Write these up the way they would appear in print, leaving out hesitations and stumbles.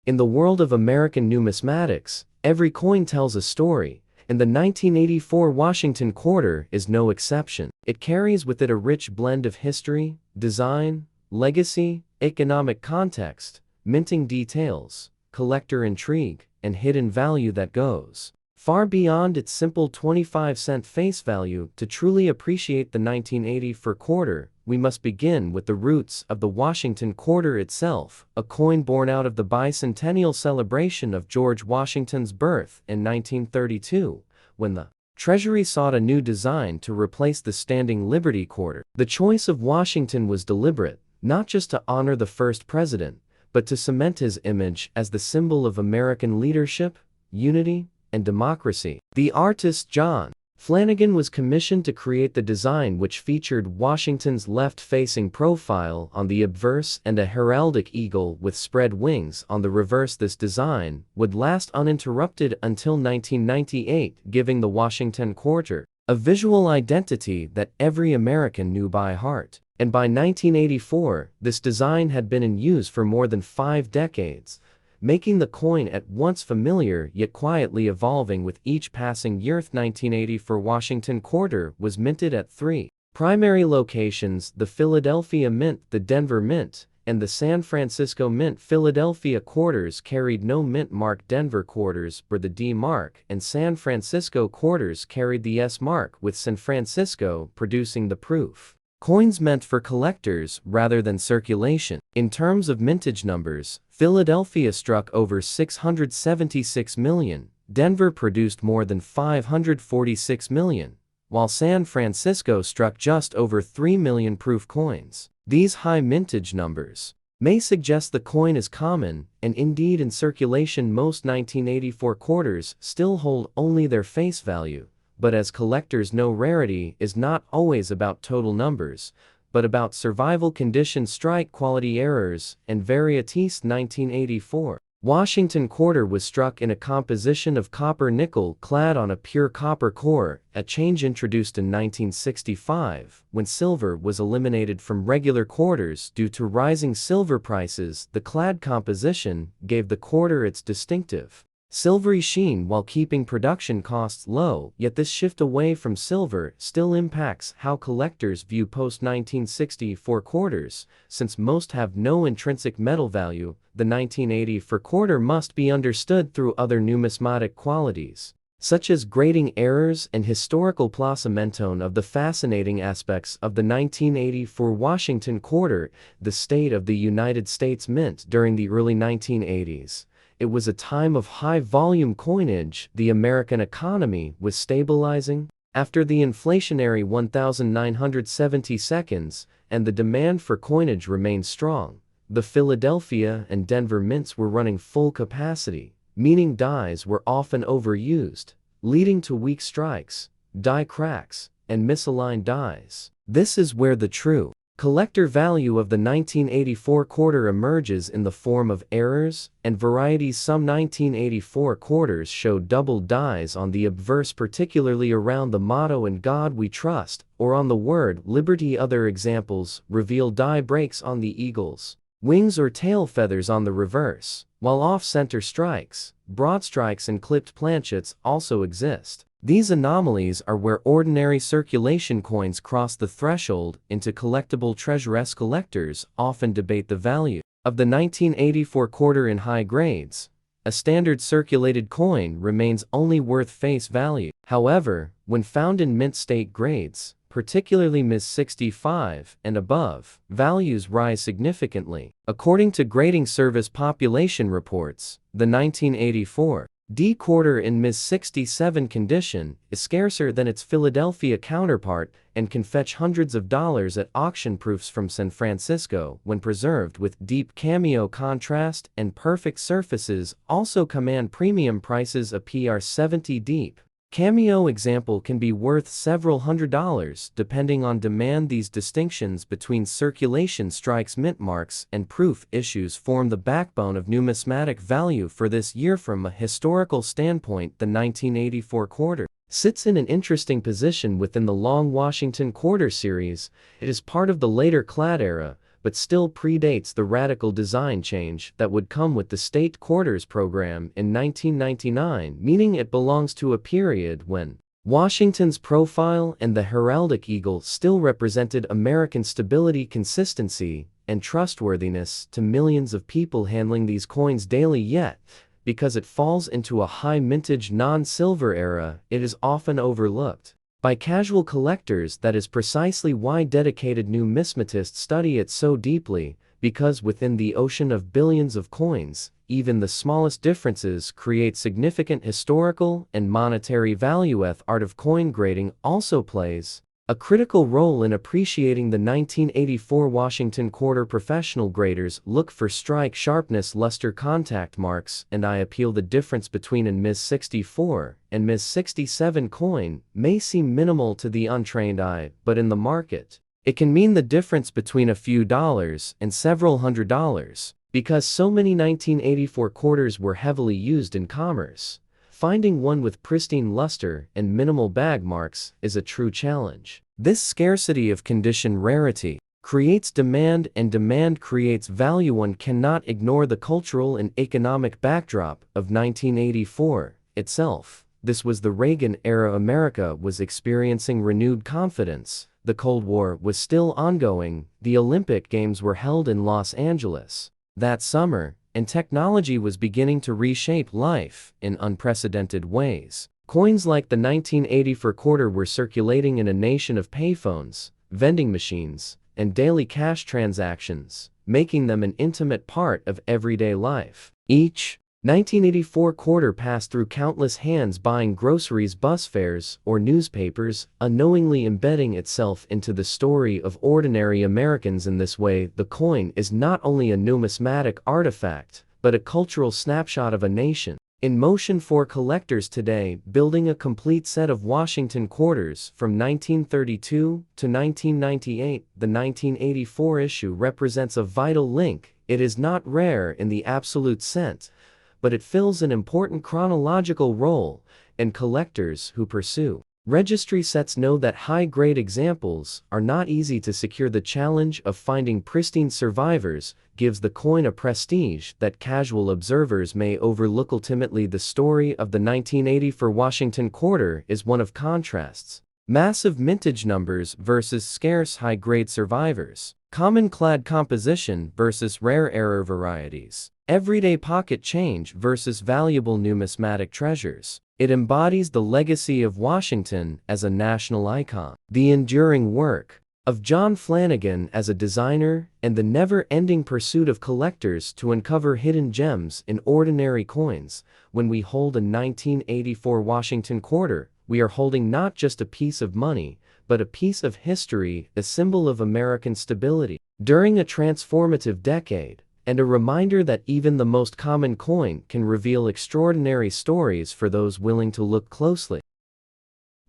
In the world of American numismatics, every coin tells a story, and the 1984 Washington quarter is no exception. It carries with it a rich blend of history, design, legacy, economic context, minting details, collector intrigue, and hidden value that goes far beyond its simple 25-cent face value. To truly appreciate the 1984 quarter, we must begin with the roots of the Washington quarter itself, a coin born out of the bicentennial celebration of George Washington's birth in 1932, when the Treasury sought a new design to replace the standing Liberty quarter. The choice of Washington was deliberate, not just to honor the first president, but to cement his image as the symbol of American leadership, unity, and democracy. The artist John Flanagan was commissioned to create the design, which featured Washington's left-facing profile on the obverse and a heraldic eagle with spread wings on the reverse. This design would last uninterrupted until 1998, giving the Washington quarter a visual identity that every American knew by heart. And by 1984, this design had been in use for more than 5 decades, making the coin at once familiar yet quietly evolving with each passing year. The 1984 Washington quarter was minted at 3 primary locations: the Philadelphia Mint, the Denver Mint, and the San Francisco Mint. Philadelphia quarters carried no mint mark. Denver quarters were the D mark, and San Francisco quarters carried the S mark, with San Francisco producing the proof coins meant for collectors rather than circulation. In terms of mintage numbers, Philadelphia struck over 676 million, Denver produced more than 546 million, while San Francisco struck just over 3 million proof coins. These high mintage numbers may suggest the coin is common, and indeed in circulation. Most 1984 quarters still hold only their face value. But as collectors know, rarity is not always about total numbers, but about survival conditions, strike quality errors, and varieties. 1984 Washington quarter was struck in a composition of copper nickel clad on a pure copper core, a change introduced in 1965 when silver was eliminated from regular quarters due to rising silver prices. The clad composition gave the quarter its distinctive silvery sheen while keeping production costs low. Yet this shift away from silver still impacts how collectors view post-1964 quarters, since most have no intrinsic metal value. The 1984 quarter must be understood through other numismatic qualities, such as grading errors and historical placement of the fascinating aspects of the 1984 Washington quarter. The state of the United States Mint during the early 1980s. It was a time of high-volume coinage. The American economy was stabilizing after the inflationary 1970 seconds, and the demand for coinage remained strong. The Philadelphia and Denver mints were running full capacity, meaning dies were often overused, leading to weak strikes, die cracks, and misaligned dies. This is where the true collector value of the 1984 quarter emerges in the form of errors and varieties. Some 1984 quarters show doubled dies on the obverse, particularly around the motto "In God We Trust" or on the word "Liberty." Other examples reveal die breaks on the eagle's wings or tail feathers on the reverse, while off-center strikes, broad strikes, and clipped planchets also exist. These anomalies are where ordinary circulation coins cross the threshold into collectible treasure. As collectors often debate the value of the 1984 quarter in high grades, a standard circulated coin remains only worth face value. However, when found in mint state grades, particularly Ms. 65 and above, values rise significantly. According to grading service population reports, the 1984 D quarter in Ms. 67 condition is scarcer than its Philadelphia counterpart and can fetch hundreds of dollars at auction. Proofs from San Francisco, when preserved with deep cameo contrast and perfect surfaces, also command premium prices. A PR70 deep cameo example can be worth several $100s depending on demand. These distinctions between circulation strikes, mint marks, and proof issues form the backbone of numismatic value for this year. From a historical standpoint, the 1984 quarter sits in an interesting position within the long Washington quarter series. It is part of the later clad era, but still predates the radical design change that would come with the state quarters program in 1999, meaning it belongs to a period when Washington's profile and the heraldic eagle still represented American stability, consistency, and trustworthiness to millions of people handling these coins daily. Yet, because it falls into a high mintage non-silver era, it is often overlooked by casual collectors. That is precisely why dedicated numismatists study it so deeply, because within the ocean of billions of coins, even the smallest differences create significant historical and monetary value. The art of coin grading also plays a critical role in appreciating the 1984 Washington quarter. Professional graders look for strike sharpness, luster, contact marks, and eye appeal. The difference between a Ms. 64 and Ms. 67 coin may seem minimal to the untrained eye, but in the market, it can mean the difference between a few dollars and several $100s. Because so many 1984 quarters were heavily used in commerce, finding one with pristine luster and minimal bag marks is a true challenge. This scarcity of condition, rarity, creates demand, and demand creates value. One cannot ignore the cultural and economic backdrop of 1984 itself. This was the Reagan era. America was experiencing renewed confidence. The Cold War was still ongoing. The Olympic Games were held in Los Angeles that summer, and technology was beginning to reshape life in unprecedented ways. Coins like the 1984 quarter were circulating in a nation of payphones, vending machines, and daily cash transactions, making them an intimate part of everyday life. Each 1984 quarter passed through countless hands, buying groceries, bus fares, or newspapers, unknowingly embedding itself into the story of ordinary Americans. In this way, the coin is not only a numismatic artifact, but a cultural snapshot of a nation in motion. For collectors today, building a complete set of Washington quarters from 1932 to 1998, the 1984 issue represents a vital link. It is not rare in the absolute sense, but it fills an important chronological role, and collectors who pursue registry sets know that high-grade examples are not easy to secure. The challenge of finding pristine survivors gives the coin a prestige that casual observers may overlook. Ultimately, the story of the 1984 Washington quarter is one of contrasts: massive mintage numbers versus scarce high-grade survivors, common clad composition versus rare error varieties, everyday pocket change versus valuable numismatic treasures. It embodies the legacy of Washington as a national icon, the enduring work of John Flanagan as a designer, and the never-ending pursuit of collectors to uncover hidden gems in ordinary coins. When we hold a 1984 Washington quarter, we are holding not just a piece of money, but a piece of history, a symbol of American stability during a transformative decade, and a reminder that even the most common coin can reveal extraordinary stories for those willing to look closely.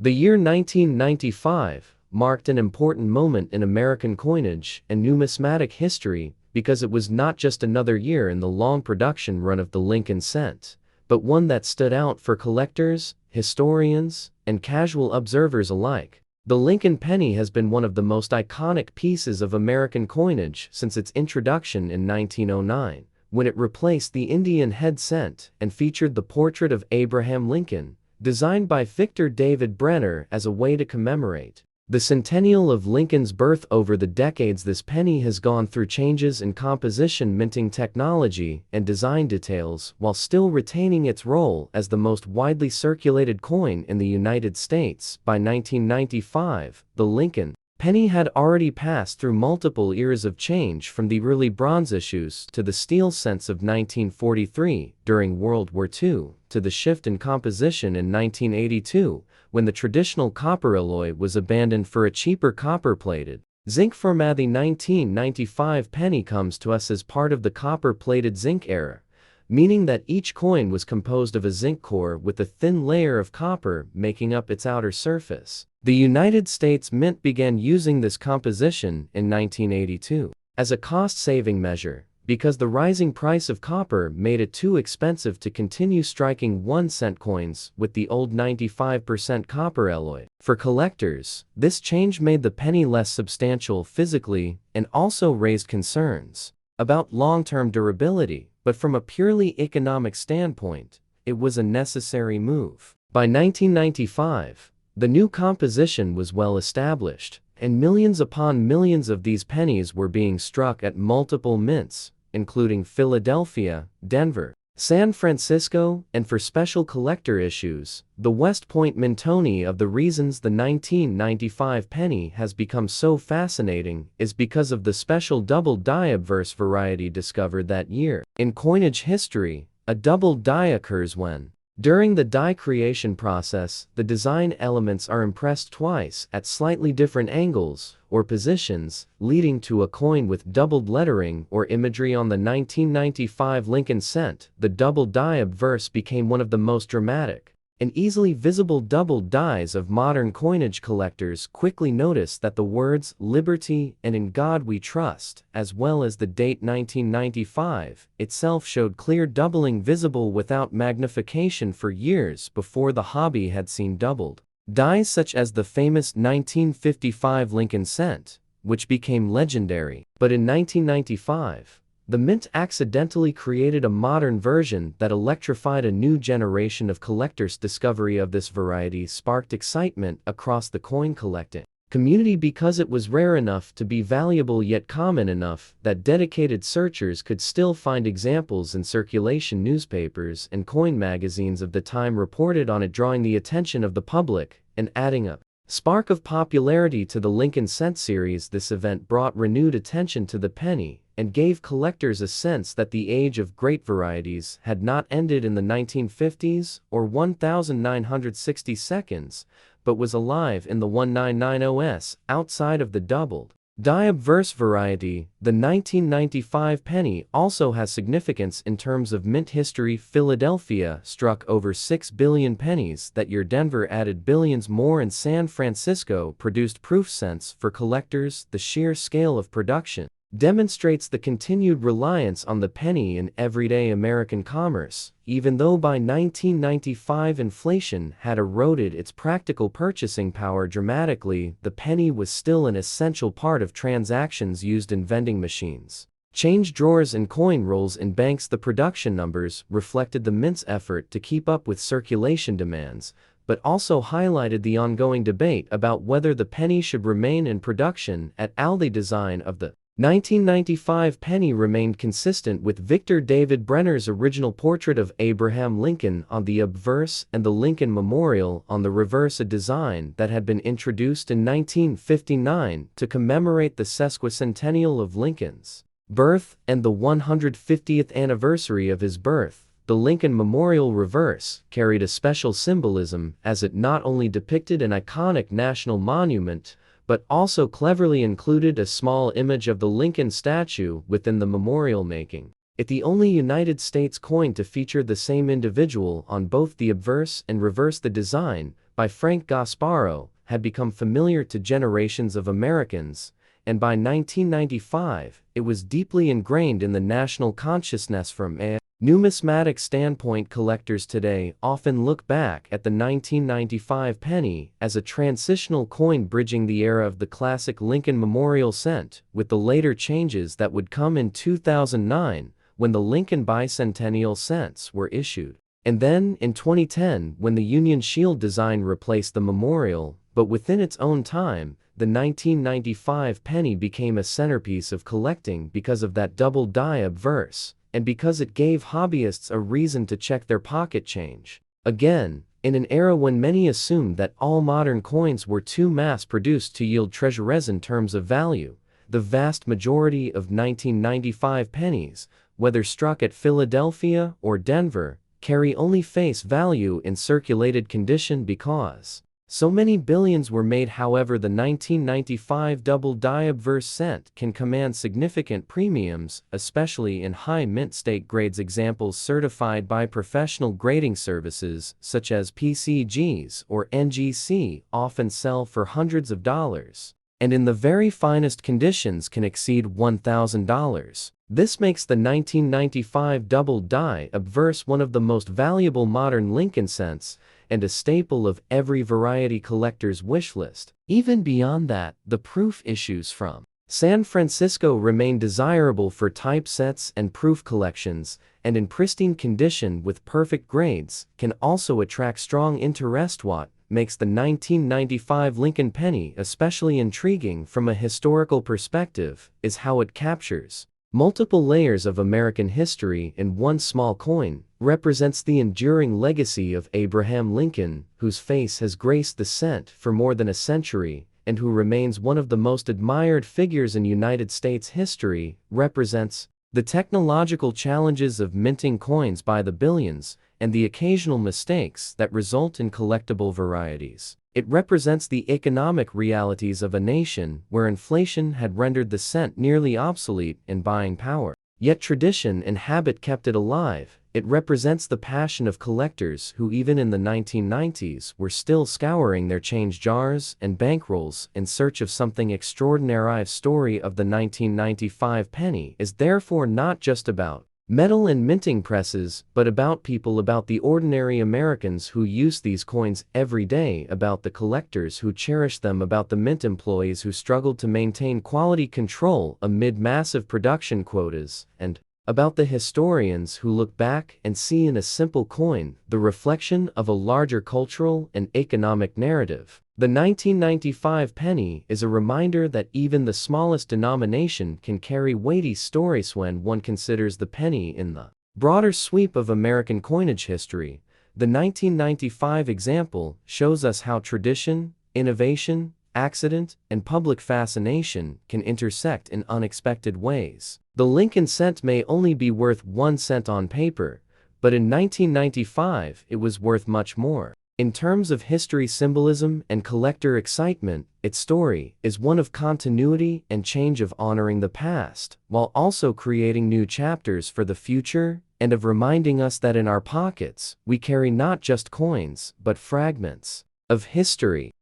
The year 1995 marked an important moment in American coinage and numismatic history because it was not just another year in the long production run of the Lincoln cent, but one that stood out for collectors, historians, and casual observers alike. The Lincoln penny has been one of the most iconic pieces of American coinage since its introduction in 1909, when it replaced the Indian head cent and featured the portrait of Abraham Lincoln, designed by Victor David Brenner as a way to commemorate the centennial of Lincoln's birth. Over the decades, this penny has gone through changes in composition, minting technology, and design details, while still retaining its role as the most widely circulated coin in the United States. By 1995, the Lincoln penny had already passed through multiple eras of change, from the early bronze issues to the steel cents of 1943 during World War II, to the shift in composition in 1982, when the traditional copper alloy was abandoned for a cheaper copper-plated zinc format. The 1995 penny comes to us as part of the copper-plated zinc era, meaning that each coin was composed of a zinc core with a thin layer of copper making up its outer surface. The United States Mint began using this composition in 1982. As a cost-saving measure, because the rising price of copper made it too expensive to continue striking 1-cent coins with the old 95% copper alloy. For collectors, this change made the penny less substantial physically and also raised concerns about long-term durability, but from a purely economic standpoint, it was a necessary move. By 1995, the new composition was well established, and millions upon millions of these pennies were being struck at multiple mints, including Philadelphia, Denver, San Francisco, and for special collector issues, the West Point Mintoni. Of the reasons the 1995 penny has become so fascinating is because of the special double die obverse variety discovered that year. In coinage history, a double die occurs when, during the die creation process, the design elements are impressed twice at slightly different angles or positions, leading to a coin with doubled lettering or imagery. On the 1995 Lincoln cent, the double die obverse became one of the most dramatic and easily visible double dies of modern coinage. Collectors quickly noticed that the words "Liberty" and "In God We Trust," as well as the date 1995 itself, showed clear doubling visible without magnification for years before the hobby had seen doubled dies such as the famous 1955 Lincoln cent, which became legendary. But in 1995, the mint accidentally created a modern version that electrified a new generation of collectors. Discovery of this variety sparked excitement across the coin collecting community because it was rare enough to be valuable yet common enough that dedicated searchers could still find examples in circulation. Newspapers and coin magazines of the time reported on it, drawing the attention of the public and adding a spark of popularity to the Lincoln cent series. This event brought renewed attention to the penny and gave collectors a sense that the age of great varieties had not ended in the 1950s or 1962, but was alive in the 1990s. Outside of the doubled die obverse variety, the 1995 penny also has significance in terms of mint history. Philadelphia struck over 6 billion pennies that year. Denver added billions more, and San Francisco produced proof cents for collectors. The sheer scale of production demonstrates the continued reliance on the penny in everyday American commerce. Even though by 1995 inflation had eroded its practical purchasing power dramatically, the penny was still an essential part of transactions used in vending machines, change drawers, and coin rolls in banks. The production numbers reflected the mint's effort to keep up with circulation demands, but also highlighted the ongoing debate about whether the penny should remain in production at all. The design of the 1995 penny remained consistent with Victor David Brenner's original portrait of Abraham Lincoln on the obverse and the Lincoln Memorial on the reverse, a design that had been introduced in 1959 to commemorate the sesquicentennial of Lincoln's birth and the 150th anniversary of his birth. The Lincoln Memorial reverse carried a special symbolism, as it not only depicted an iconic national monument, but also cleverly included a small image of the Lincoln statue within the memorial, making it the only United States coin to feature the same individual on both the obverse and reverse. The design, by Frank Gasparo, had become familiar to generations of Americans, and by 1995, it was deeply ingrained in the national consciousness. From a numismatic standpoint, collectors today often look back at the 1995 penny as a transitional coin bridging the era of the classic Lincoln Memorial cent with the later changes that would come in 2009 when the Lincoln Bicentennial cents were issued, and then in 2010 when the Union Shield design replaced the memorial. But within its own time, the 1995 penny became a centerpiece of collecting because of that double die obverse, and because it gave hobbyists a reason to check their pocket change. Again, in an era when many assumed that all modern coins were too mass-produced to yield treasures in terms of value, the vast majority of 1995 pennies, whether struck at Philadelphia or Denver, carry only face value in circulated condition because so many billions were made. However, the 1995 double die obverse cent can command significant premiums, especially in high mint state grades. Examples certified by professional grading services such as PCGs or NGC often sell for hundreds of dollars. and in the very finest conditions can exceed $1,000. This makes the 1995 double die obverse one of the most valuable modern Lincoln cents and a staple of every variety collector's wish list. Even beyond that, the proof issues from San Francisco remain desirable for typesets and proof collections, and in pristine condition with perfect grades, can also attract strong interest. What makes the 1995 Lincoln penny especially intriguing from a historical perspective is how it captures multiple layers of American history in one small coin, represents the enduring legacy of Abraham Lincoln, whose face has graced the cent for more than a century, and who remains one of the most admired figures in United States history, represents the technological challenges of minting coins by the billions, and the occasional mistakes that result in collectible varieties. It represents the economic realities of a nation where inflation had rendered the cent nearly obsolete in buying power. Yet tradition and habit kept it alive. It represents the passion of collectors who even in the 1990s were still scouring their change jars and bankrolls in search of something extraordinary. The story of the 1995 penny is therefore not just about metal and minting presses, but about people, about the ordinary Americans who use these coins every day, about the collectors who cherish them, about the mint employees who struggled to maintain quality control amid massive production quotas, and about the historians who look back and see in a simple coin the reflection of a larger cultural and economic narrative. The 1995 penny is a reminder that even the smallest denomination can carry weighty stories. When one considers the penny in the broader sweep of American coinage history, the 1995 example shows us how tradition, innovation, accident, and public fascination can intersect in unexpected ways. The Lincoln cent may only be worth 1 cent on paper, but in 1995 it was worth much more. In terms of history symbolism and collector excitement, its story is one of continuity and change, of honoring the past, while also creating new chapters for the future, and of reminding us that in our pockets, we carry not just coins, but fragments of history.